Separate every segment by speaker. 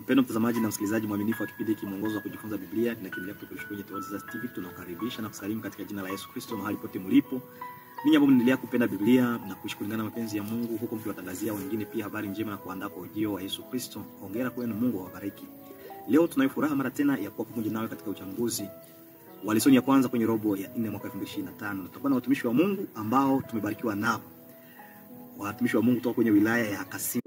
Speaker 1: Mpendwa mtazamaji na msikilizaji mwaminifu wa kipindi hiki mwongozo wa kujifunza Biblia, tunakiendelea kukushukuru kwenye Towaza TV. Tunakukaribisha na kusalimu katika jina la Yesu Kristo mahali pote mlipo. Ninyi ambao mnaendelea kupenda Biblia na kuishi kulingana na mapenzi ya Mungu, huko mkiwatangazia wengine pia habari njema na kuandaa kwa ujio wa Yesu Kristo. Hongera kwenu, Mungu awabariki. Leo tunayo furaha mara tena ya kuwa pamoja nawe katika uchambuzi wa lesoni ya kwanza kwenye robo ya 4 mwaka 2025. Tutakuwa na watumishi wa Mungu ambao tumebarikiwa nao. Watumishi wa Mungu kutoka kwenye wilaya ya Kasindi.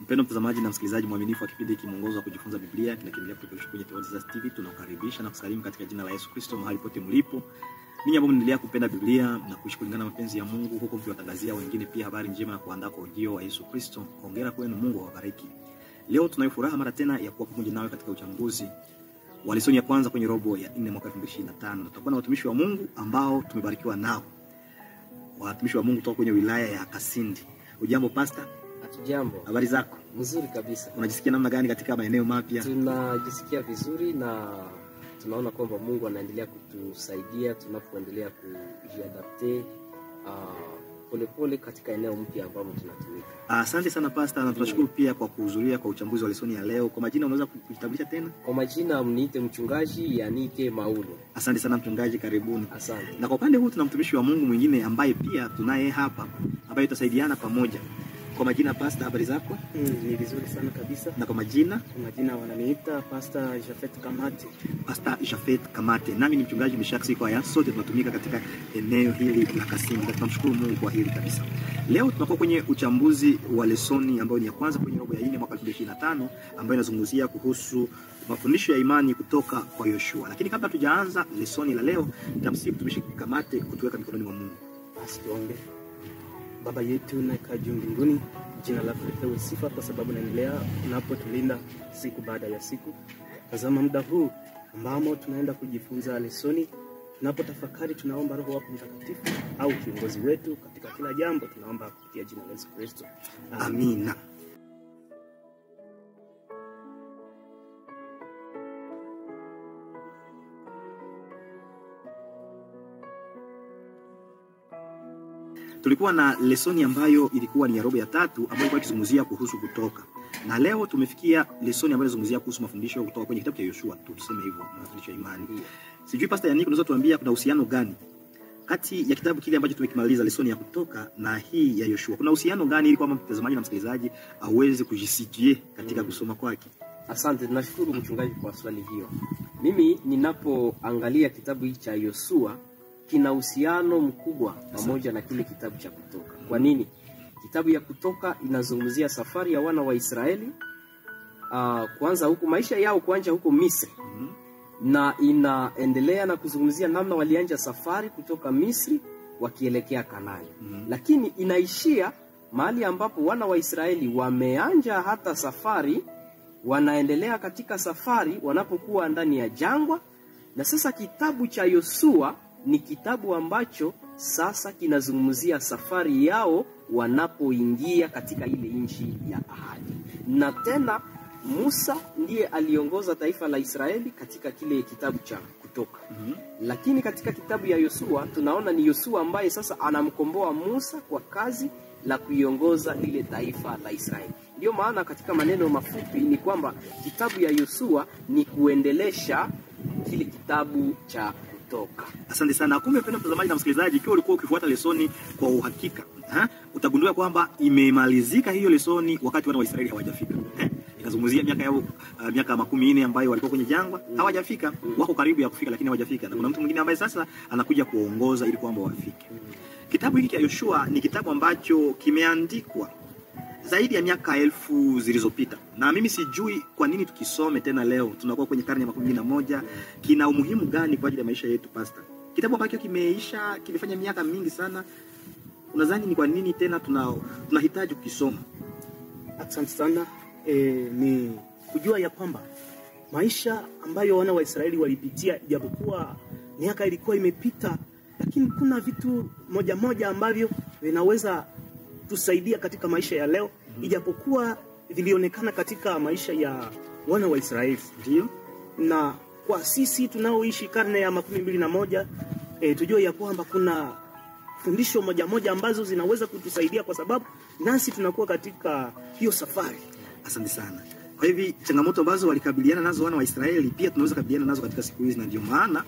Speaker 1: Mpendwa mtazamaji na msikilizaji mwaminifu wa kipindi hiki mwongozo wa kujifunza Biblia, tunakiendelea kukushukuru kwenye Towaza TV. Tunakukaribisha na kusalimu katika jina la Yesu Kristo mahali pote mlipo. Ninyi ambao mnaendelea kupenda Biblia na kuishi kulingana na mapenzi ya Mungu, huko mkiwatangazia wengine pia habari njema na kuandaa kwa ujio wa Yesu Kristo. Hongera kwenu, Mungu awabariki. Leo tunayo furaha mara tena ya kuwa pamoja nawe katika uchambuzi wa lesoni ya kwanza kwenye robo ya 4 mwaka 2025. Tutakuwa na watumishi wa Mungu ambao tumebarikiwa nao. Watumishi wa Mungu kutoka kwenye wilaya ya Kasindi. Ujambo pastor?
Speaker 2: Jambo.
Speaker 1: Habari zako?
Speaker 2: Mzuri kabisa.
Speaker 1: Unajisikia namna gani katika maeneo mapya?
Speaker 2: Tunajisikia vizuri na tunaona kwamba Mungu anaendelea kutusaidia tunapoendelea kujiadapte polepole katika eneo mpya ambamo tunatumika.
Speaker 1: Asante sana pastor, na tunashukuru pia kwa kuhudhuria kwa uchambuzi wa lesoni ya leo. Kwa majina unaweza kujitambulisha tena?
Speaker 2: Kwa majina mniite mchungaji Yanike Maulo.
Speaker 1: Asante sana mchungaji, karibuni.
Speaker 2: Asante.
Speaker 1: Na kwa upande huu tuna mtumishi wa Mungu mwingine ambaye pia tunaye hapa, ambaye tutasaidiana pamoja. Kwa majina pastor, habari zako?
Speaker 3: Ni vizuri sana kabisa.
Speaker 1: Na kwa majina?
Speaker 3: Kwa majina wananiita Pastor Jafet Kamate.
Speaker 1: Pastor Jafet Kamate. Nami ni mchungaji Meshaki Kwaya. Sote tunatumika katika eneo hili la Kasindi. Tunamshukuru Mungu kwa hili kabisa. Leo tunakuwa kwenye uchambuzi wa lesoni ambayo ni ya kwanza kwenye robo ya 4 mwaka 2025, ambayo inazungumzia kuhusu mafundisho ya imani kutoka kwa Yoshua. Lakini kabla tujaanza lesoni la leo, nitamsihi mtumishi Kamate kutuweka mikononi mwa Mungu.
Speaker 3: Basi tuombe. Baba yetu na juu mbinguni, jina lako lipewe sifa kwa sababu naendelea unapotulinda siku baada ya siku. Tazama muda huu ambamo tunaenda kujifunza lesoni, tunapotafakari tunaomba Roho wako Mtakatifu au kiongozi wetu katika kila jambo, tunaomba kupitia jina la Yesu Kristo.
Speaker 1: Amina. Tulikuwa na lesoni ambayo ilikuwa ni ya robo ya 3 ambayo ilikuwa ikizungumzia kuhusu kutoka. Na leo tumefikia lesoni ambayo inazungumzia kuhusu mafundisho kutoka kwenye kitabu cha Yoshua. Tuseme hivyo, mafundisho ya imani. Sijui pastor Yannick unaweza tuambia kuna uhusiano gani kati ya kitabu kile ambacho tumekimaliza lesoni ya kutoka na hii ya Yoshua? Kuna uhusiano gani ili kwamba mtazamaji na msikilizaji aweze kujisikie katika kusoma kwake?
Speaker 2: Asante, nashukuru mchungaji kwa swali hiyo. Mimi ninapoangalia kitabu hiki cha Yoshua kina uhusiano mkubwa pamoja na kile kitabu cha Kutoka. Kwa nini? Kitabu ya Kutoka inazungumzia safari ya wana wa Israeli kuanza huko, maisha yao kuanza huko Misri. Na inaendelea na kuzungumzia namna walianza safari kutoka Misri wakielekea Kanaani. Lakini inaishia mahali ambapo wana wa Israeli wameanza hata safari, wanaendelea katika safari wanapokuwa ndani ya jangwa. Na sasa kitabu cha Yoshua ni kitabu ambacho sasa kinazungumzia safari yao wanapoingia katika ile nchi ya ahadi. Na tena Musa ndiye aliongoza taifa la Israeli katika kile kitabu cha Kutoka. Lakini katika kitabu ya Yoshua tunaona ni Yoshua ambaye sasa anamkomboa Musa kwa kazi la kuiongoza lile taifa la Israeli. Ndio maana katika maneno mafupi ni kwamba kitabu ya Yoshua ni kuendelesha kile kitabu cha Kutoka.
Speaker 1: Asante sana. Kumbe mpendwa mtazamaji na msikilizaji, ikiwa ulikuwa ukifuata lesoni kwa uhakika, utagundua kwamba imemalizika hiyo lesoni wakati wana wa Israeli hawajafika. Inazungumzia miaka yao miaka 40 ambayo walikuwa kwenye jangwa, hawajafika, wako karibu ya kufika lakini hawajafika. Na kuna mtu mwingine ambaye sasa anakuja kuongoza ili kwamba wafike. Kitabu hiki cha Yoshua ni kitabu ambacho kimeandikwa zaidi ya miaka 1000 zilizopita. Na mimi sijui kwa nini tukisome tena leo, tunakuwa kwenye karne ya 11, kina umuhimu gani kwa ajili ya maisha yetu pastor? Kitabu ambacho kimeisha, kimefanya miaka mingi sana. Unadhani ni kwa nini tena tunahitaji kukisoma?
Speaker 3: Asante sana. Ni kujua ya kwamba maisha ambayo wana wa Israeli walipitia, japokuwa miaka ilikuwa imepita, lakini kuna vitu moja ambavyo vinaweza tusaidia katika maisha ya leo ijapokuwa vilionekana katika maisha ya wana wa Israeli.
Speaker 1: Ndio.
Speaker 3: Na kwa sisi tunaoishi karne ya 21 tujue ya kwamba kuna fundisho moja ambazo zinaweza kutusaidia, kwa sababu nasi tunakuwa katika hiyo safari.
Speaker 1: Asante sana. Kwa hivi changamoto ambazo walikabiliana nazo wana wa Israeli pia tunaweza kabiliana nazo katika siku hizi, na ndio maana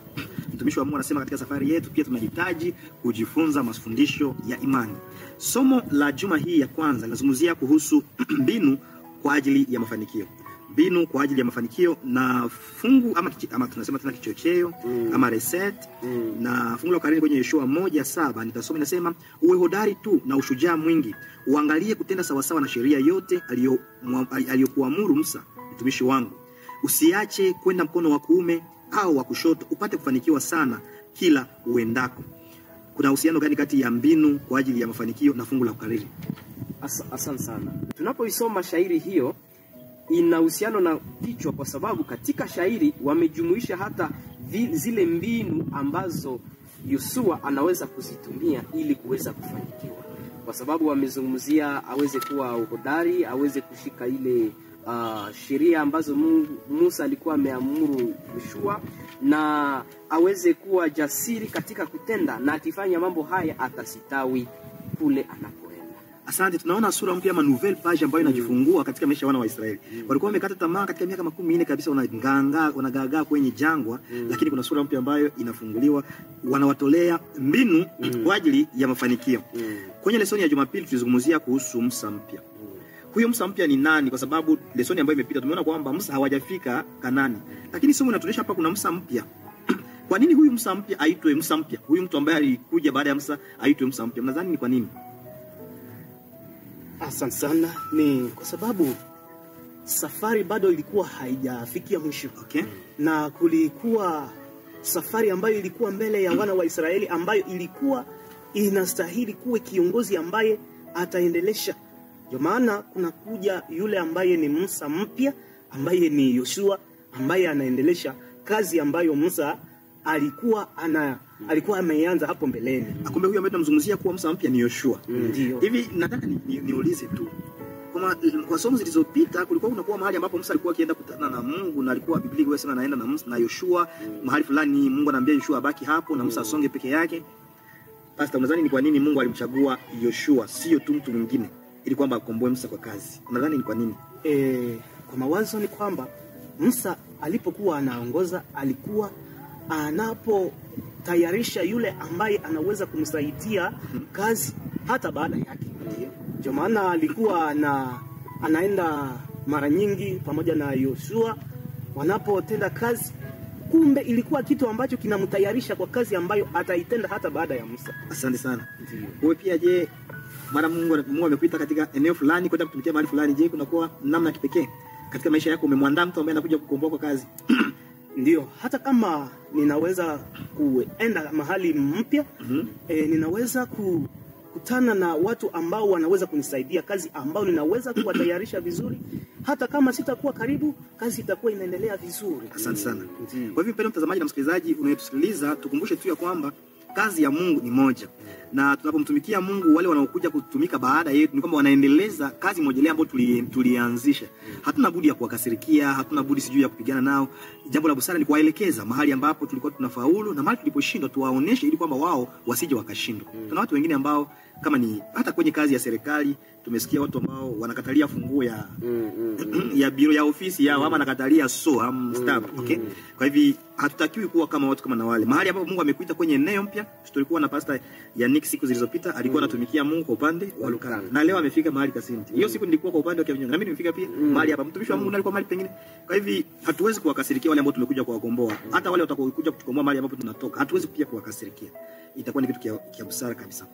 Speaker 1: mtumishi wa Mungu anasema katika safari yetu pia tunahitaji kujifunza mafundisho ya imani. Somo la juma hii ya kwanza linazungumzia kuhusu mbinu kwa ajili ya mafanikio. Mbinu kwa ajili ya mafanikio, na fungu ama tunasema tena kichocheo ama reset. Na fungu la ukariri kwenye Yoshua 1:7 nitasoma, inasema uwe hodari tu na ushujaa mwingi, uangalie kutenda sawasawa na sheria yote aliyokuamuru Musa mtumishi wangu, usiache kwenda mkono wa kuume au wa kushoto, upate kufanikiwa sana kila uendako. Kuna uhusiano gani kati ya mbinu kwa ajili ya mafanikio na fungu la ukariri?
Speaker 2: Asante sana. Tunapoisoma shairi hiyo ina uhusiano na kichwa, kwa sababu katika shairi wamejumuisha hata zile mbinu ambazo Yoshua anaweza kuzitumia ili kuweza kufanikiwa, kwa sababu wamezungumzia aweze kuwa hodari, aweze kushika ile sheria ambazo Musa alikuwa ameamuru Yoshua, na aweze kuwa jasiri katika kutenda, na akifanya mambo haya atasitawi kule anapoenda.
Speaker 1: Asante. Tunaona sura mpya ama nouvelle page ambayo inajifungua katika maisha ya wana wa Israeli. Walikuwa wamekata tamaa katika miaka 14 kabisa, wanagaagaa kwenye jangwa, lakini kuna sura mpya ambayo inafunguliwa, wanawatolea mbinu kwa ajili ya mafanikio. Kwenye lesoni ya Jumapili tulizungumzia kuhusu Musa mpya. Huyo Musa mpya ni nani? Kwa sababu lesoni ambayo imepita tumeona kwamba Musa hawajafika Kanani, lakini somo linatuonyesha hapa kuna Musa mpya. Kwa nini huyu Musa mpya aitwe Musa mpya? Huyu mtu ambaye alikuja baada ya Musa aitwe Musa mpya. Mnadhani ni kwa nini?
Speaker 3: Asante sana. Ni kwa sababu safari bado ilikuwa haijafikia mwisho.
Speaker 1: Okay.
Speaker 3: Na kulikuwa safari ambayo ilikuwa mbele ya wana wa Israeli, ambayo ilikuwa inastahili kuwe kiongozi ambaye ataendelesha. Ndio maana kuna kuja yule ambaye ni Musa mpya, ambaye ni Yoshua, ambaye anaendelesha kazi ambayo Musa alikuwa ameanza hapo mbeleni.
Speaker 1: Akumbe huyu ambaye tunamzungumzia kuwa Musa mpya ni Yoshua.
Speaker 3: Ndio.
Speaker 1: Hivi nataka niulize tu. Kwa somo zilizopita kulikuwa kunakuwa mahali ambapo Musa alikuwa akienda kukutana na Mungu, na alikuwa Biblia inasema anaenda na Musa na Yoshua mahali fulani, Mungu anamwambia Yoshua abaki hapo na Musa asonge peke yake. Pastor, unadhani ni kwa nini Mungu alimchagua Yoshua sio tu mtu mwingine ili kwamba akomboe Musa kwa kazi? Unadhani ni kwa nini?
Speaker 3: Kwa mawazo ni kwamba Musa alipokuwa anaongoza alikuwa anapotayarisha yule ambaye anaweza kumsaidia kazi hata baada yake. Ndio maana alikuwa anaenda mara nyingi pamoja na Yoshua wanapotenda kazi, kumbe ilikuwa kitu ambacho kinamtayarisha kwa kazi ambayo ataitenda hata baada ya Musa.
Speaker 1: Asante sana. Wewe pia je, mara Mungu amekuita katika eneo fulani kwenda kutumikia mahali fulani, je kunakuwa namna kipekee katika maisha yako umemwandaa mtu ambaye anakuja kukomboa kwa kazi?
Speaker 3: Ndio, hata kama ninaweza kuenda mahali mpya, ninaweza kukutana na watu ambao wanaweza kunisaidia kazi ambao ninaweza kuwatayarisha vizuri. Hata kama sitakuwa karibu, kazi itakuwa inaendelea vizuri.
Speaker 1: Asante sana. Kwa hivyo mpendwa mtazamaji na msikilizaji unayetusikiliza, tukumbushe tu ya kwamba kazi ya Mungu ni moja. Na tunapomtumikia Mungu, wale wanaokuja kutumika baada yetu ni kwamba wanaendeleza kazi moja ile ambayo tulianzisha. Hatuna budi ya kuwakasirikia, hatuna budi sijui ya kupigana nao. Jambo la busara ni kuwaelekeza mahali ambapo tulikuwa tunafaulu na mahali tuliposhindwa tuwaoneshe, ili kwamba wao wasije wakashindwa. Kuna watu wengine ambao kama ni hata kwenye kazi ya serikali tumesikia watu ambao wanakatalia funguo ya biro ya ofisi yao, ama nakatalia staff. Okay? Kwa hivyo hatutakiwi kuwa kama watu kama na wale. Mahali ambapo Mungu amekuita kwenye eneo mpya, tulikuwa na pastor Yannick siku zilizopita alikuwa anatumikia Mungu kwa upande wa Lukana. Na leo amefika mahali Kasinti. Hiyo siku nilikuwa kwa upande wa Kinyonga. Na mimi nimefika pia mahali hapa. Mtumishi wa Mungu alikuwa mahali pengine. Kwa hivyo hatuwezi kuwakasirikia wale ambao tumekuja kuwakomboa. Hata wale watakaokuja kutukomboa mahali ambapo tunatoka, hatuwezi pia kuwakasirikia. Itakuwa ni kitu kia busara kabisa.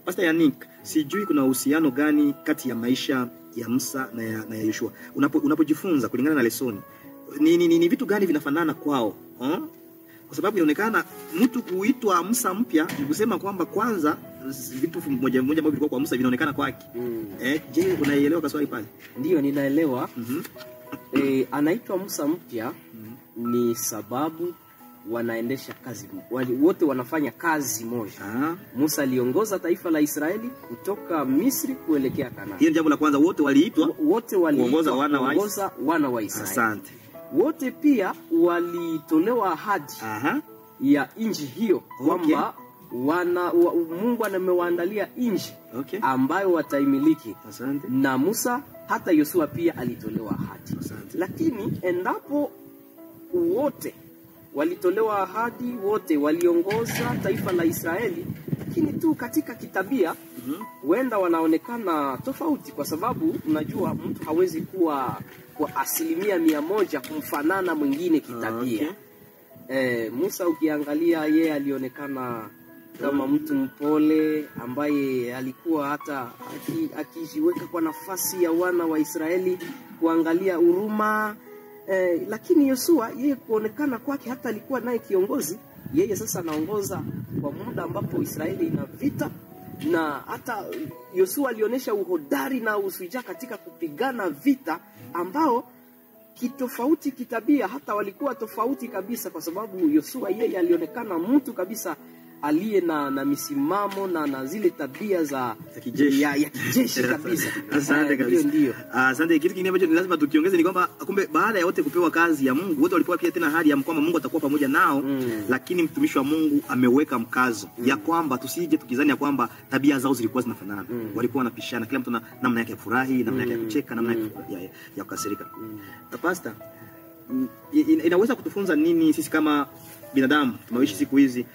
Speaker 1: Pastor Yannick, sijui kuna uhusiano gani kati ya maisha ya Musa na ya Yoshua. Unapojifunza kulingana na lesoni, ni vitu gani vinafanana kwao? Kwa sababu inaonekana mtu kuitwa Musa mpya ni kusema kwamba kwanza vitu moja ambavyo vilikuwa kwa Musa vinaonekana kwake. Je, unaelewa kaswali pale?
Speaker 2: Ndio, ninaelewa. Anaitwa Musa mpya ni sababu wanaendesha kazi, wote wanafanya kazi moja. Musa aliongoza taifa la Israeli kutoka Misri kuelekea Kanaani.
Speaker 1: Hiyo jambo la kwanza, wote waliitwa
Speaker 2: kuongoza
Speaker 1: wana
Speaker 2: wa Israeli.
Speaker 1: Asante.
Speaker 2: Wote pia walitolewa ahadi ya nchi hiyo kwamba Mungu amewaandalia nchi ambayo wataimiliki.
Speaker 1: Asante.
Speaker 2: Na Musa hata Yoshua pia alitolewa ahadi.
Speaker 1: Asante.
Speaker 2: Lakini endapo wote walitolewa ahadi, wote waliongoza taifa la Israeli, lakini tu katika kitabia huenda wanaonekana tofauti, kwa sababu unajua mtu hawezi kuwa kwa 100% kumfanana mwingine kitabia. Musa ukiangalia, yeye alionekana kama mtu mpole ambaye alikuwa hata akijiweka kwa nafasi ya wana wa Israeli kuangalia huruma. Lakini Yoshua, yeye kuonekana kwake hata alikuwa naye kiongozi. Yeye sasa anaongoza kwa muda ambapo Israeli ina vita, na hata Yoshua alionyesha uhodari na ushujaa katika kupigana vita ambao kitofauti kitabia hata walikuwa tofauti kabisa, kwa sababu Yoshua yeye alionekana mtu kabisa aliye na misimamo na zile tabia za kijeshi kabisa.
Speaker 1: Asante kabisa.
Speaker 2: Ndio.
Speaker 1: Asante. Kitu kingine ambacho lazima tukiongeze ni kwamba kumbe baada ya wote kupewa kazi ya Mungu, wote walipewa pia tena ahadi ya kwamba Mungu atakuwa pamoja nao. Lakini mtumishi wa Mungu ameweka mkazo ya kwamba tusije tukizani ya kwamba tabia zao zilikuwa zinafanana. Walikuwa wanapishana, kila mtu na namna yake ya furahi, namna yake ya kucheka, namna yake ya kukasirika. Pastor, inaweza kutufunza nini sisi kama binadamu tunaishi siku hizi?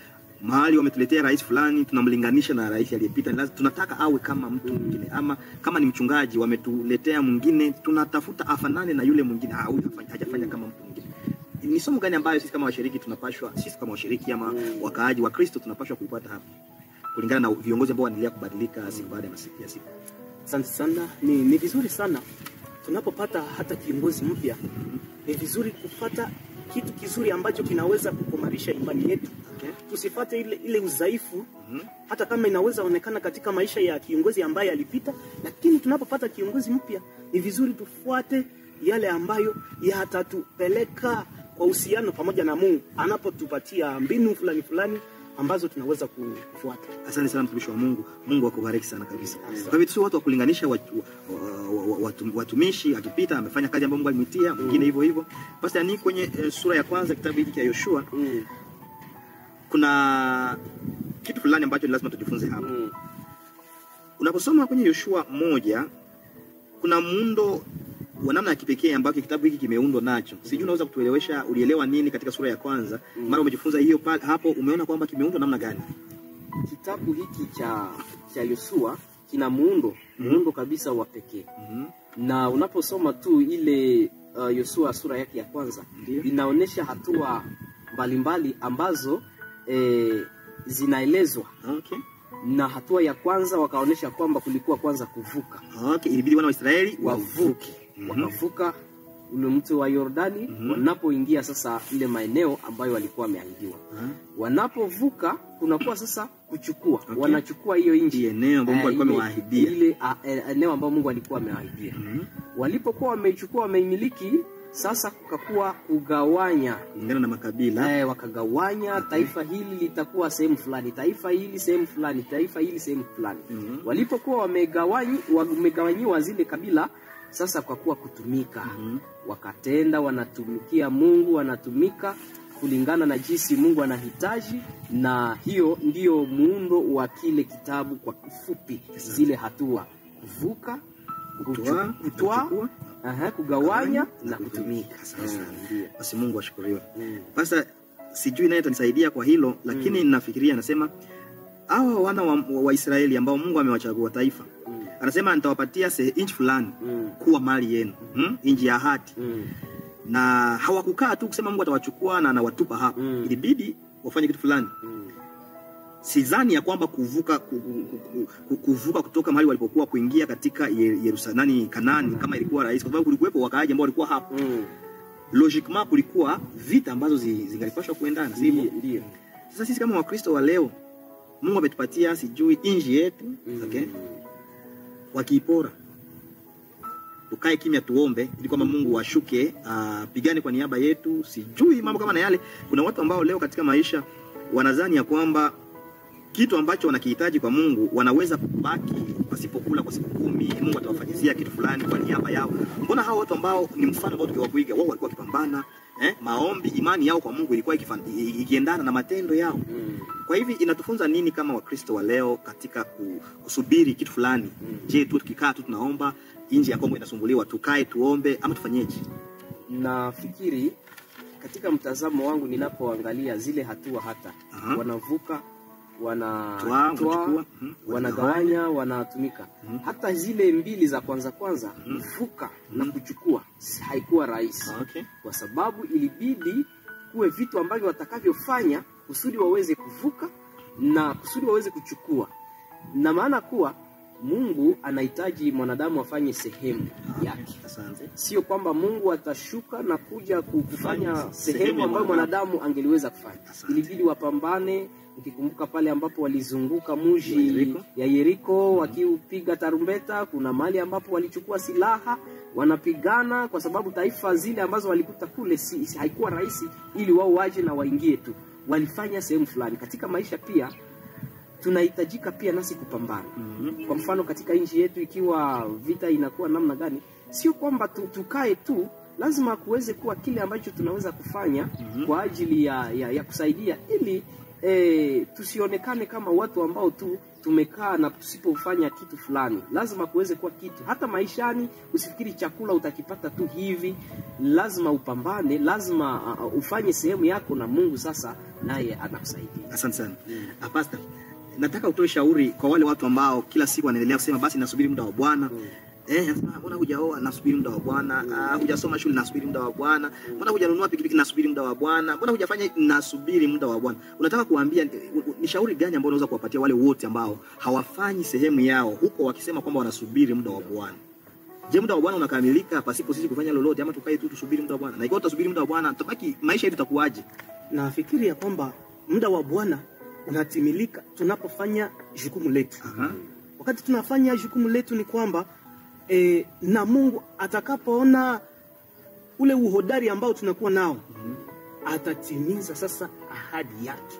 Speaker 1: Mahali wametuletea rais fulani, tunamlinganisha na rais aliyepita, tunataka awe kama mtu mwingine. Ama kama ni mchungaji wametuletea mwingine, tunatafuta afanane na yule mwingine, huyu hajafanya kama mtu mwingine. Ni somo gani ambayo sisi kama washiriki tunapashwa, sisi kama washiriki ama wakaaji wa Kristo tunapashwa kuipata hapa, kulingana na viongozi ambao wanaendelea kubadilika siku baada ya siku?
Speaker 3: Asante sana. Ni vizuri sana tunapopata hata kiongozi mpya, ni vizuri kupata kitu kizuri ambacho kinaweza kukomarisha imani yetu. Tusipate ile udhaifu, hata kama inaweza onekana katika maisha ya kiongozi ambaye alipita. Lakini tunapopata kiongozi mpya, ni vizuri tufuate yale ambayo yatatupeleka kwa uhusiano pamoja na Mungu, anapotupatia mbinu fulani ambazo tunaweza kufuata.
Speaker 1: Asante sana mtumishi wa Mungu. Mungu akubariki sana kabisa. Kwa hivyo sio watu wa kulinganisha watumishi, akipita amefanya kazi ambayo Mungu alimwitia, mwingine hivyo hivyo. Basi ni kwenye sura ya kwanza kitabu hiki cha Yoshua, kuna kitu fulani ambacho lazima tujifunze hapa. Unaposoma kwenye Yoshua 1, kuna muundo wa namna ya kipekee ambao kitabu hiki kimeundwa nacho. Sijui unaweza kutuelewesha, ulielewa nini katika sura ya kwanza? Mara umejifunza hiyo hapo, umeona kwamba kimeundwa namna gani?
Speaker 2: Kitabu hiki cha Yoshua kina muundo kabisa wa pekee. Na unaposoma tu ile Yoshua sura yake ya kwanza, inaonyesha hatua mbalimbali ambazo zinaelezwa. Na hatua ya kwanza wakaonesha kwamba kulikuwa kwanza kuvuka.
Speaker 1: Ilibidi wana wa Israeli
Speaker 2: wavuke. Wakavuka ule mto wa Yordani, wanapoingia sasa ile maeneo ambayo walikuwa wameahidiwa. Wanapovuka kunakuwa sasa kuchukua. Wanachukua hiyo nchi,
Speaker 1: eneo ambayo Mungu alikuwa amewaahidia.
Speaker 2: Ile eneo ambayo Mungu alikuwa amewaahidia. Walipokuwa wamechukua, wameimiliki, sasa kukakuwa kugawanya
Speaker 1: kulingana na makabila.
Speaker 2: Wakagawanya, taifa hili litakuwa sehemu fulani, taifa hili sehemu fulani, taifa hili sehemu fulani. Walipokuwa wamegawanyiwa zile kabila, sasa kwa kuwa kutumika, wakatenda, wanatumikia Mungu, wanatumika kulingana na jinsi Mungu anahitaji. Na hiyo ndio muundo wa kile kitabu kwa kifupi, zile hatua: kuvuka, kutoa, kugawanya na kutumika.
Speaker 1: Basi Mungu ashukuriwe. Sasa sijui naye atanisaidia kwa hilo, lakini ninafikiria, anasema hawa wana wa Israeli ambao Mungu amewachagua taifa, anasema nitawapatia nchi fulani kuwa mali yenu, nchi ya ahadi. Na hawakukaa tu kusema Mungu atawachukua na anawatupa hapa. Ilibidi wafanye kitu fulani. Sidhani ya kwamba kuvuka kutoka mahali walipokuwa kuingia katika Yerusalemu, Kanaani, kama ilikuwa rahisi, kwa sababu kulikuwepo wakaaji ambao walikuwa hapo. Logiquement kulikuwa vita ambazo zingalipaswa kuendana, sivyo?
Speaker 2: Ndio.
Speaker 1: Sasa sisi kama Wakristo wa leo, Mungu ametupatia sijui nchi yetu, wakiipora. tukae kimya tuombe ili kwamba Mungu ashuke pigane kwa niaba yetu. Sijui mambo kama na yale. Kuna watu ambao leo katika maisha wanadhani ya kwamba kitu ambacho wanakihitaji kwa Mungu wanaweza kubaki pasipokula kwa siku 10, Mungu atawafanyizia kitu fulani kwa niaba yao. Mbona hao watu ambao ni mfano ambao tukiwapiga, wao walikuwa wakipambana, maombi, imani yao kwa Mungu ilikuwa ikiendana na matendo yao. Kwa hivi inatufunza nini kama Wakristo wa leo katika kusubiri kitu fulani? Je, tu tukikaa tu tunaomba, nje ya Kongo inasumbuliwa, tukae tuombe ama tufanyeje?
Speaker 2: Nafikiri katika mtazamo wangu ninapoangalia zile hatua hata wanavuka, wanatoa, wanagawanya, wanatumika. Hata zile mbili za kwanza kuvuka na kuchukua haikuwa rahisi. Kwa sababu ilibidi kuwe vitu ambavyo watakavyofanya kusudi waweze kuvuka na kusudi waweze kuchukua. Na maana kuwa Mungu anahitaji mwanadamu afanye sehemu yake. Sio kwamba Mungu atashuka na kuja kufanya sehemu ambayo mwanadamu angeliweza kufanya. Ilibidi wapambane. Ukikumbuka pale ambapo walizunguka mji ya Yeriko wakiupiga tarumbeta, kuna mahali ambapo walichukua silaha wanapigana, kwa sababu taifa zile ambazo walikuta kule haikuwa rahisi ili wao waje na waingie tu. Walifanya sehemu fulani. Katika maisha pia tunahitajika pia nasi kupambana. Kwa mfano katika nchi yetu, ikiwa vita inakuwa namna gani, sio kwamba tukae tu, lazima kuweze kuwa kile ambacho tunaweza kufanya kwa ajili ya kusaidia, ili tusionekane kama watu ambao tumekaa na tusipofanya kitu fulani. Lazima kuweze kuwa kitu. Hata maishani usifikiri chakula utakipata tu hivi. Lazima upambane, lazima ufanye sehemu yako na Mungu sasa naye anakusaidia.
Speaker 1: Asante sana. Pastor, nataka utoe shauri kwa wale watu ambao kila siku wanaendelea kusema basi nasubiri muda wa Bwana. Mbona hujaoa? Nasubiri muda wa Bwana. Hujasoma shule? Nasubiri muda wa Bwana. Mbona hujanunua pikipiki? Nasubiri muda wa Bwana. Mbona hujafanya? Nasubiri muda wa Bwana. Unataka kuambia ni shauri gani ambao unaweza kuwapatia wale wote ambao hawafanyi sehemu yao huko wakisema kwamba wanasubiri muda wa Bwana? Je, muda wa Bwana unakamilika pasipo sisi kufanya lolote, ama tukae tu tusubiri muda wa Bwana? Na ikiwa tutasubiri muda wa Bwana, tutabaki maisha yetu itakuwaje?
Speaker 3: Nafikiri ya kwamba muda wa Bwana unatimilika tunapofanya jukumu letu. Wakati tunafanya jukumu letu ni kwamba na Mungu atakapoona ule uhodari ambao tunakuwa nao, atatimiza sasa ahadi yake.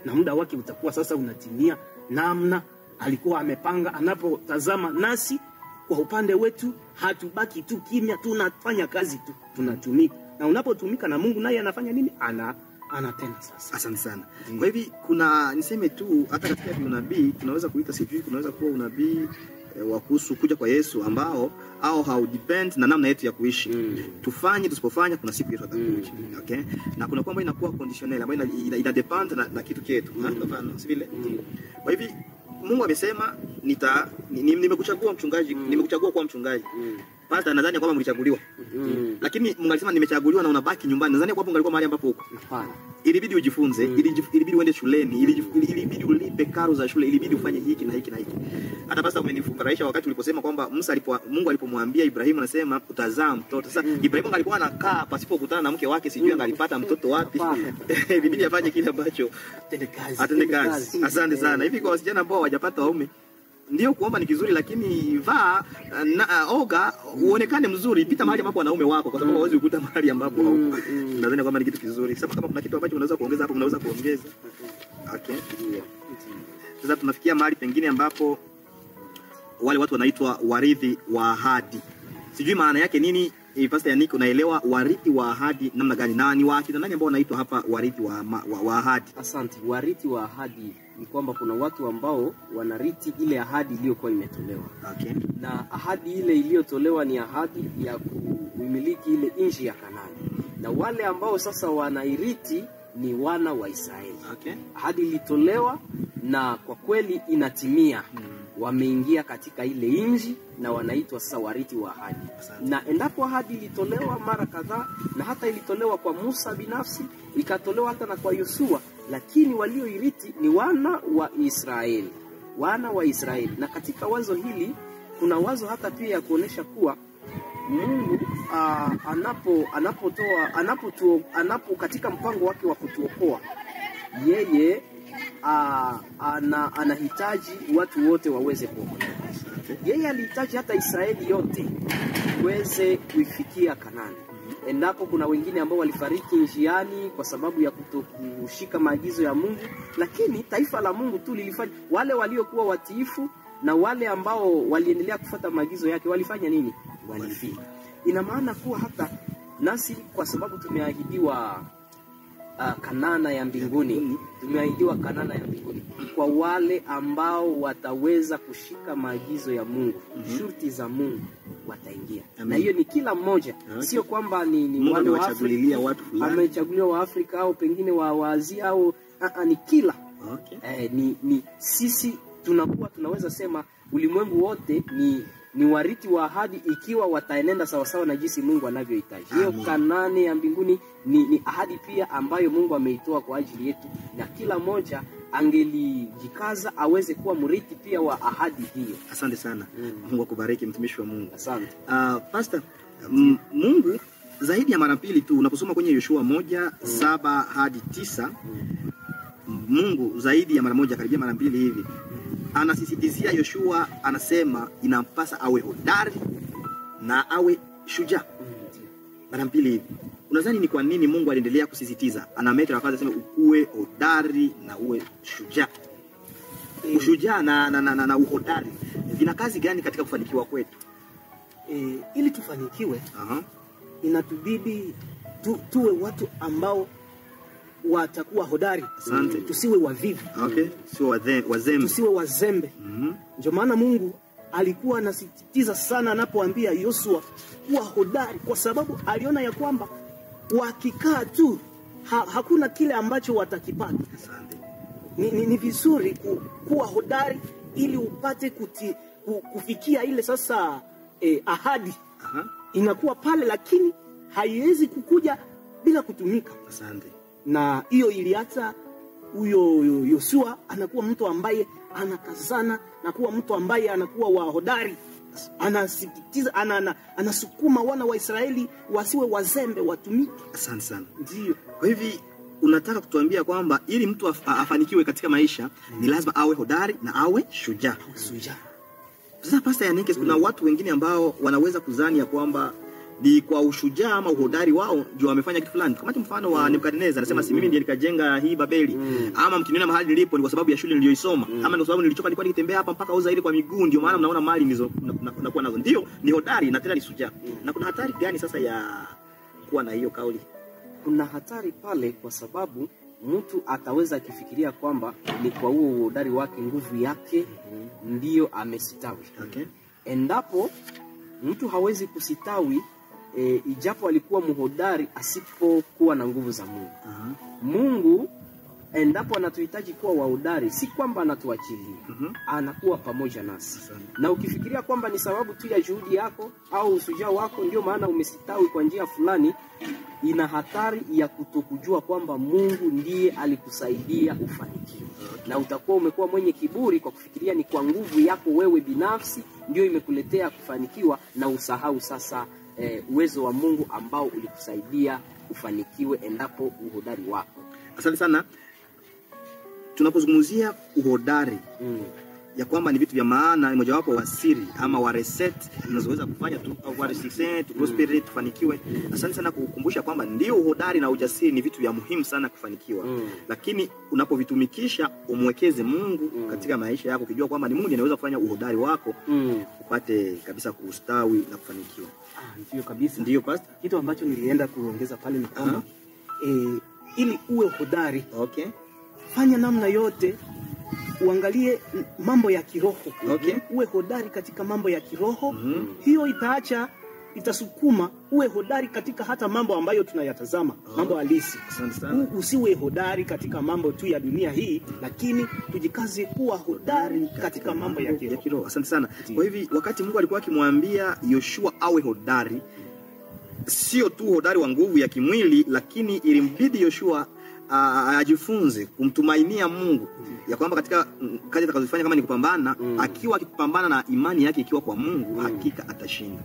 Speaker 3: Na muda wake utakuwa sasa unatimia namna alikuwa amepanga. Anapotazama nasi kwa upande wetu, hatubaki tu kimya, tunafanya kazi tu, tunatumika. Na unapotumika na Mungu, naye anafanya nini? Anatenda sasa.
Speaker 1: Asante sana. Kwa hivi kuna niseme tu, hata katika unabii tunaweza kuita sijui, kunaweza kuwa unabii wa kuhusu kuja kwa Yesu ambao how depend na namna yetu ya kuishi. Tufanye tusipofanya, kuna siku yetu atakuja. Okay? Na kuna kwamba inakuwa conditional ambayo ina depend na kitu chetu. Mfano si vile. Kwa hivi Mungu amesema nimekuchagua mchungaji, nimekuchagua kuwa mchungaji. Pastor, nadhani kwamba mlichaguliwa. Lakini Mungu alisema nimechaguliwa na unabaki nyumbani. Nadhani kwamba ungalikuwa mahali ambapo uko. Hapana. Ilibidi ujifunze, ilibidi uende shuleni, ilibidi ulipe karo za shule, ilibidi ufanye hiki na hiki na hiki. Hata Pastor umenifurahisha wakati uliposema kwamba Mungu alipomwambia Ibrahimu anasema utazaa mtoto. Sasa Ibrahimu alikuwa anakaa pasipo kukutana na mke wake, sijui angalipata mtoto wapi. Ilibidi afanye kile ambacho atende kazi. Asante sana. Hivi kwa wasichana ambao hawajapata waume, ndio kuomba ni kizuri, lakini vaa oga uonekane mzuri, pita mahali ambapo wanaume wako, kwa sababu hawezi kukuta mahali ambapo hauko. Nadhani kwamba ni kitu kizuri. Sasa kama kuna kitu ambacho unaweza kuongeza hapo, unaweza kuongeza. Okay. Sasa tunafikia mahali pengine ambapo wale watu wanaitwa warithi wa ahadi. Sijui maana yake nini. Pastor Yannick, unaelewa warithi wa ahadi namna gani? Na ni wapi na nani ambao wanaitwa hapa warithi wa ahadi?
Speaker 2: Asante. Warithi wa ahadi ni kwamba kuna watu ambao wanarithi ile ahadi iliyokuwa imetolewa.
Speaker 1: Okay.
Speaker 2: Na ahadi ile iliyotolewa ni ahadi ya kumiliki ile nchi ya Kanaani. Na wale ambao sasa wanairithi ni wana wa Israeli.
Speaker 1: Okay.
Speaker 2: Ahadi ilitolewa na kwa kweli inatimia. Wameingia katika ile nchi na wanaitwa sasa warithi wa ahadi. Na endapo ahadi ilitolewa mara kadhaa, na hata ilitolewa kwa Musa binafsi, ikatolewa hata na kwa Yoshua, lakini walioirithi ni wana wa Israeli. Wana wa Israeli. Na katika wazo hili kuna wazo hata pia ya kuonesha kuwa Mungu anapo katika mpango wake wa kutuokoa, yeye anahitaji watu wote waweze kuokolewa. Yeye alihitaji hata Israeli yote waweze kuifikia Kanaani. Endapo kuna wengine ambao walifariki njiani kwa sababu ya kutokushika maagizo ya Mungu, lakini taifa la Mungu tu lilifanya. Wale waliokuwa watiifu na wale ambao waliendelea kufuata maagizo yake walifanya nini? Walifika. Ina maana kuwa hata nasi kwa sababu tumeahidiwa Kanana ya mbinguni, tumeahidiwa Kanana ya mbinguni kwa wale ambao wataweza kushika maagizo ya Mungu, shurti za Mungu wataingia. Na hiyo ni kila mmoja, sio kwamba ni wale wa Afrika, amechaguliwa wa Afrika au pengine wa Asia au ni kila. Ni sisi tunaweza sema ulimwengu wote ni warithi wa ahadi ikiwa wataenenda sawasawa na jinsi Mungu anavyohitaji. Hiyo Kanaani ya mbinguni ni ahadi pia ambayo Mungu ameitoa kwa ajili yetu, na kila mmoja angelijikaza aweze kuwa mrithi pia wa ahadi hiyo.
Speaker 1: Asante sana. Mungu akubariki mtumishi wa Mungu.
Speaker 2: Asante.
Speaker 1: Pastor, Mungu zaidi ya mara mbili tu unaposoma kwenye Yoshua 1:7 hadi 9, Mungu zaidi ya mara moja, karibia mara mbili hivi, anasisitizia Yoshua, anasema inampasa awe hodari na awe shujaa. Mara mbili hivi. Unadhani ni kwa nini Mungu aliendelea kusisitiza? Anameta nafasi aseme uwe hodari na uwe shujaa. Ushujaa na uhodari vina kazi gani katika kufanikiwa kwetu?
Speaker 3: Ili tufanikiwe, inatubidi tuwe watu ambao watakuwa hodari.
Speaker 1: Asante.
Speaker 3: Tusiwe wavivu.
Speaker 1: Sio wazembe.
Speaker 3: Tusiwe wazembe. Ndio maana Mungu alikuwa anasisitiza sana anapoambia Yoshua kuwa hodari, kwa sababu aliona ya kwamba wakikaa tu hakuna kile ambacho watakipata.
Speaker 1: Asante.
Speaker 3: Ni vizuri kuwa hodari ili upate kufikia ile sasa ahadi. Inakuwa pale, lakini haiwezi kukuja bila kutumika.
Speaker 1: Asante.
Speaker 3: Na hiyo iliacha huyo Yoshua anakuwa mtu ambaye anakazana, na kuwa mtu ambaye anakuwa wa hodari, anasisitiza, anasukuma wana wa Israeli wasiwe wazembe, watumike.
Speaker 1: Asante sana.
Speaker 3: Ndio.
Speaker 1: Kwa hivi unataka kutuambia kwamba ili mtu afanikiwe katika maisha ni lazima awe hodari na awe shujaa. Sasa Pastor Yannick, kuna watu wengine ambao wanaweza kudhani ya kwamba ni kwa ushujaa ama uhodari wao ndio wamefanya kitu fulani. Kama mfano wa Nebukadneza anasema si mimi ndiye nikajenga hii Babeli, ama mkiniona mahali nilipo ni kwa sababu ya shule niliyoisoma, ama ni kwa sababu nilichoka nilikuwa nikitembea hapa mpaka Uzairi kwa miguu, ndio maana mnaona mali nizo nakuwa nazo. Ndio ni hodari na tena ni shujaa. Na kuna hatari gani sasa ya kuwa na hiyo kauli?
Speaker 2: Kuna hatari pale kwa sababu mtu ataweza akifikiria kwamba ni kwa huo uhodari wake, nguvu yake ndio amesitawi. Endapo mtu hawezi kusitawi ijapo alikuwa mhodari asipokuwa na nguvu za Mungu. Mungu endapo anatuhitaji kuwa wahodari, si kwamba anatuachilia, anakuwa pamoja nasi. Na ukifikiria kwamba ni sababu tu ya juhudi yako au usujaa wako ndio maana umesitawi kwa njia fulani, ina hatari ya kutokujua kwamba Mungu ndiye alikusaidia ufanikiwe. Na utakuwa umekuwa mwenye kiburi kwa kufikiria ni kwa nguvu yako wewe binafsi ndio imekuletea kufanikiwa, na usahau sasa uwezo wa Mungu ambao ulikusaidia ufanikiwe endapo uhodari wako.
Speaker 1: Asante sana. Tunapozungumzia uhodari ya kwamba ni vitu vya maana, mojawapo wa siri ama wa reset unazoweza kufanya tu au reset to prosperity tufanikiwe. Asante sana kukumbusha kwamba ndio uhodari na ujasiri ni vitu vya muhimu sana kufanikiwa. Lakini unapovitumikisha umwekeze Mungu katika maisha yako, ukijua kwamba ni Mungu ndiye anaweza kufanya uhodari wako upate kabisa kustawi na kufanikiwa.
Speaker 3: Ndio kabisa.
Speaker 1: Ndio Pastor.
Speaker 3: Kitu ambacho nilienda kuongeza pale ni kwamba ili uwe hodari, fanya namna yote uangalie mambo ya kiroho. Uwe hodari katika mambo ya kiroho. Hiyo itasukuma uwe hodari katika hata mambo ambayo tunayatazama, mambo halisi. Usiwe hodari katika mambo tu ya dunia hii, lakini tujikaze kuwa hodari katika mambo ya kiroho.
Speaker 1: Asante sana. Kwa hivi wakati Mungu alikuwa akimwambia Yoshua awe hodari, sio tu hodari wa nguvu ya kimwili, lakini ilimbidi Yoshua ajifunze kumtumainia Mungu, ya kwamba katika kazi atakazofanya kama ni kupambana, akiwa akipambana na imani yake ikiwa kwa Mungu, hakika atashinda.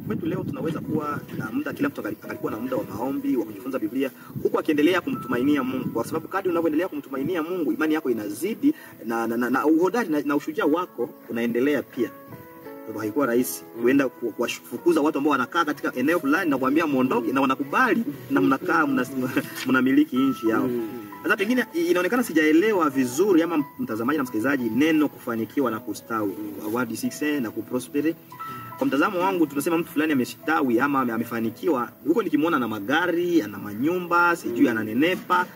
Speaker 1: Kwetu leo tunaweza kuwa na muda, kila mtu alikuwa na muda wa maombi, wa kujifunza Biblia, huku akiendelea kumtumainia Mungu, kwa sababu kadri unavyoendelea kumtumainia Mungu, imani yako inazidi na uhodari na ushujaa wako unaendelea pia. Sababu haikuwa rahisi kuenda kuwafukuza watu ambao wanakaa katika eneo fulani na kuambia muondoke, na wanakubali na mnakaa mnamiliki nchi yao. Sasa pengine inaonekana sijaelewa vizuri, ama mtazamaji na msikilizaji, neno kufanikiwa na kustawi, word 6 na kuprosper. Kwa mtazamo wangu tunasema mtu fulani amestawi ama amefanikiwa huko nikimwona na magari, ana manyumba, sijui ananenepa.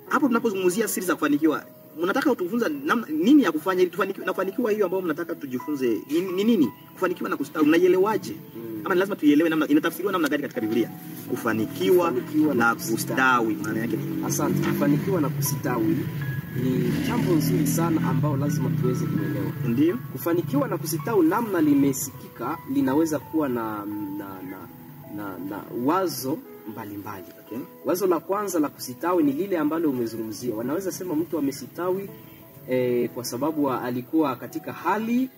Speaker 1: Hapo tunapozungumzia siri za kufanikiwa, mnataka utufunza nini ya kufanya ili tufanikiwe? Na kufanikiwa hiyo ambayo mnataka tujifunze ni nini? Kufanikiwa na kustawi mnaielewaje? Ama lazima tuielewe namna inatafsiriwa namna gani katika Biblia? Kufanikiwa na kustawi maana yake ni?
Speaker 2: Asante. Kufanikiwa na kustawi ni jambo nzuri sana ambao lazima tuweze kuelewa.
Speaker 1: Ndio.
Speaker 2: Kufanikiwa na kustawi namna limesikika linaweza kuwa na wazo mbalimbali.
Speaker 1: Okay.
Speaker 2: Wazo la kwanza la kustawi ni lile ambalo umezungumzia. Wanaweza sema mtu amestawi kwa sababu alikuwa katika hali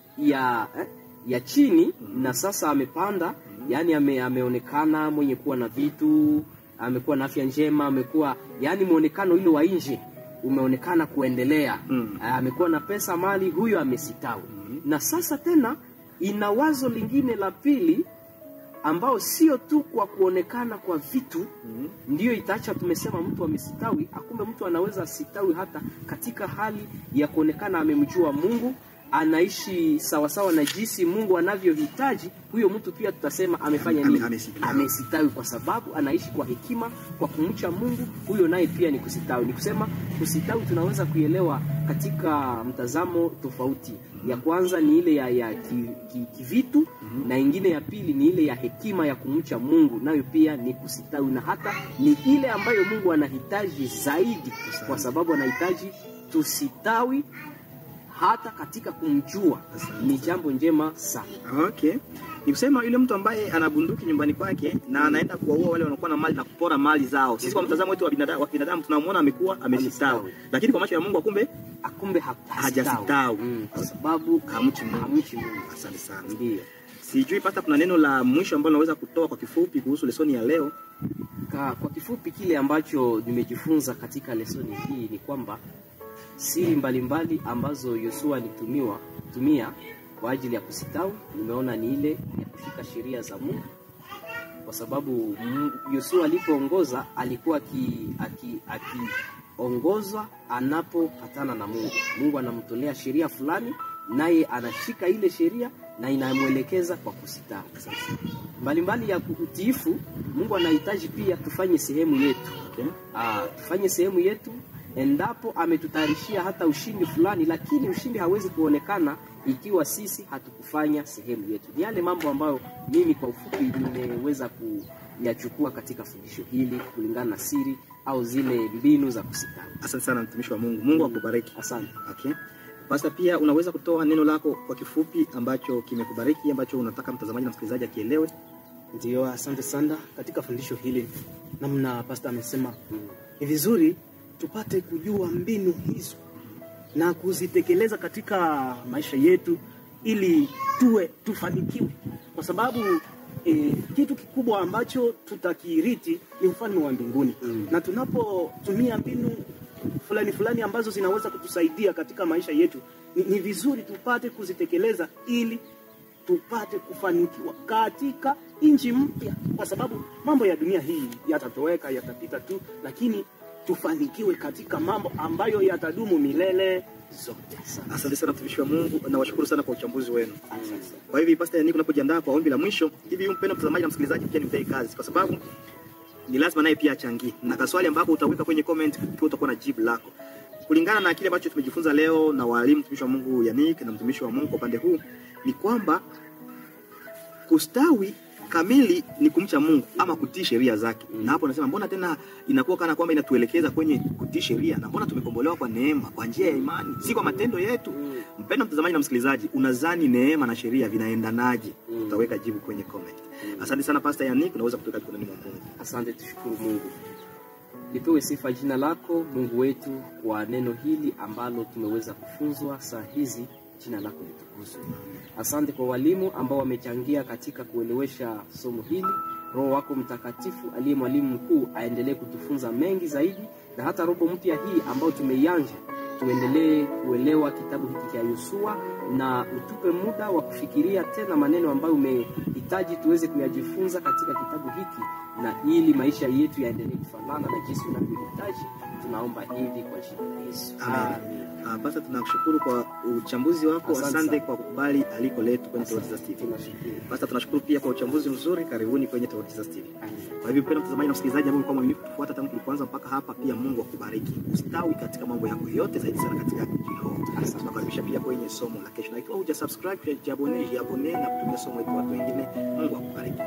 Speaker 2: ya chini na sasa amepanda, yani ameonekana mwenye kuwa na vitu, amekuwa na afya njema, amekuwa yani muonekano ile wa nje umeonekana kuendelea. Amekuwa na pesa, mali, huyo amestawi. Na sasa tena ina wazo lingine la pili ambao sio tu kwa kuonekana kwa vitu ndio itaacha tumesema mtu amestawi. Akumbe mtu anaweza asitawi hata katika hali ya kuonekana amemjua Mungu, anaishi sawasawa na jinsi Mungu anavyohitaji. Huyo mtu pia tutasema amefanya nini? Amestawi kwa sababu anaishi kwa hekima, kwa kumcha Mungu. Huyo naye pia ni kustawi. Ni kusema kustawi tunaweza kuelewa katika mtazamo tofauti. Ya kwanza ni ile ya kivitu, na ingine ya pili ni ile ya hekima ya kumcha Mungu, nayo pia ni kustawi. Na hata ni ile ambayo Mungu anahitaji zaidi, kwa sababu anahitaji tustawi hata katika kumjua. Ni jambo njema sana.
Speaker 1: Okay. Ni kusema yule mtu ambaye ana bunduki nyumbani kwake na anaenda kuwaua wale wanakuwa na mali na kupora mali zao. Sisi kwa mtazamo wetu wa binadamu tunamwona amekuwa amestawi. Lakini kwa macho ya Mungu akumbe hajastawi.
Speaker 2: Kwa sababu hamchi Mungu.
Speaker 1: Asante sana.
Speaker 2: Ndio.
Speaker 1: Sijui pata kuna neno la mwisho ambalo naweza kutoa kwa kifupi kuhusu lesoni ya leo.
Speaker 2: Kwa kifupi kile ambacho nimejifunza katika lesoni hii ni kwamba siri mbalimbali ambazo Yoshua alitumia kwa ajili ya kustawi, nimeona ni ile ya kushika sheria za Mungu. Kwa sababu Yoshua alipoongoza alikuwa akiongozwa anapopatana na Mungu. Mungu anamtolea sheria fulani, naye anashika ile sheria na inamuelekeza kwa kustawi. Mbalimbali ya utiifu, Mungu anahitaji pia tufanye sehemu yetu.
Speaker 1: Okay.
Speaker 2: Tufanye sehemu yetu. Endapo ametutayarishia hata ushindi fulani, lakini ushindi hawezi kuonekana ikiwa sisi hatukufanya sehemu yetu. Ni yale mambo ambayo mimi kwa ufupi nimeweza kuyachukua katika fundisho hili kulingana na siri au zile mbinu za kustawi.
Speaker 1: Asante sana mtumishi wa Mungu. Mungu akubariki.
Speaker 2: Asante.
Speaker 1: Okay. Pastor, pia unaweza kutoa neno lako kwa kifupi ambacho kimekubariki, ambacho unataka mtazamaji na msikilizaji akielewe?
Speaker 3: Ndio, asante sana. Katika fundisho hili namna pastor amesema ni vizuri tupate kujua mbinu hizo na kuzitekeleza katika maisha yetu ili tufanikiwe, kwa sababu kitu kikubwa ambacho tutakiriti ni ufalme wa mbinguni. Na tunapotumia mbinu fulani ambazo zinaweza kutusaidia katika maisha yetu, ni vizuri tupate kuzitekeleza ili tupate kufanikiwa katika nchi mpya, kwa sababu mambo ya dunia hii yatatoweka, yatapita tu, lakini tufanikiwe katika mambo ambayo yatadumu milele zote.
Speaker 1: Asante sana mtumishi wa Mungu, na washukuru sana kwa uchambuzi wenu. Kwa hivi Pastor Yannick, unapojiandaa kwa ombi la mwisho, hivi mpendwa mtazamaji na msikilizaji pia nimpe kazi, kwa sababu ni lazima naye pia achangie. Na kaswali ambako utaweka kwenye comment pia utakuwa na jibu lako. Kulingana na kile ambacho tumejifunza leo na walimu mtumishi wa Mungu Yannick na mtumishi wa Mungu kwa upande huu, ni kwamba kustawi kamili ni kumcha Mungu ama kutii sheria zake. Na hapo nasema mbona tena inakuwa kana kwamba inatuelekeza kwenye kutii sheria, na mbona tumekombolewa kwa neema kwa njia ya imani, si kwa matendo yetu? Mpendwa mtazamaji na msikilizaji, unadhani neema na sheria vinaendanaje? Utaweka jibu kwenye comment. Asante sana Pastor Yannick, unaweza kutoka kwa neno la Mungu.
Speaker 2: Asante, tushukuru Mungu. Lipewe sifa jina lako Mungu wetu kwa neno hili ambalo tumeweza kufunzwa saa hizi. Jina lako litukuzwe. Asante kwa walimu ambao wamechangia katika kuelewesha somo hili. Roho wako Mtakatifu aliye mwalimu mkuu aendelee kutufunza mengi zaidi, na hata robo mpya hii ambao tumeianza tuendelee kuelewa kitabu hiki cha Yoshua, na utupe muda wa kufikiria tena maneno ambayo umehitaji tuweze kuyajifunza katika kitabu hiki, na ili maisha yetu yaendelee kufanana na jinsi unavyohitaji. Tunaomba hivi kwa jina la Yesu.
Speaker 1: Amen. Basi tunakushukuru kwa uchambuzi wako. Asante kwa kukubali aliko letu kwenye Tauti za TV. Basi tunashukuru pia kwa uchambuzi mzuri. Karibuni kwenye Tauti za TV. Kwa hivyo mpendwa mtazamaji na msikilizaji ambao ulikuwa mwaminifu kufuata tangu tulipoanza mpaka hapa, pia Mungu akubariki. Ustawi katika mambo yako yote, zaidi sana katika kiroho. Tunakaribisha pia kwenye somo la kesho. Na ikiwa hujasubscribe, jiabone na kutumia somo hili kwa watu wengine. Mungu akubariki.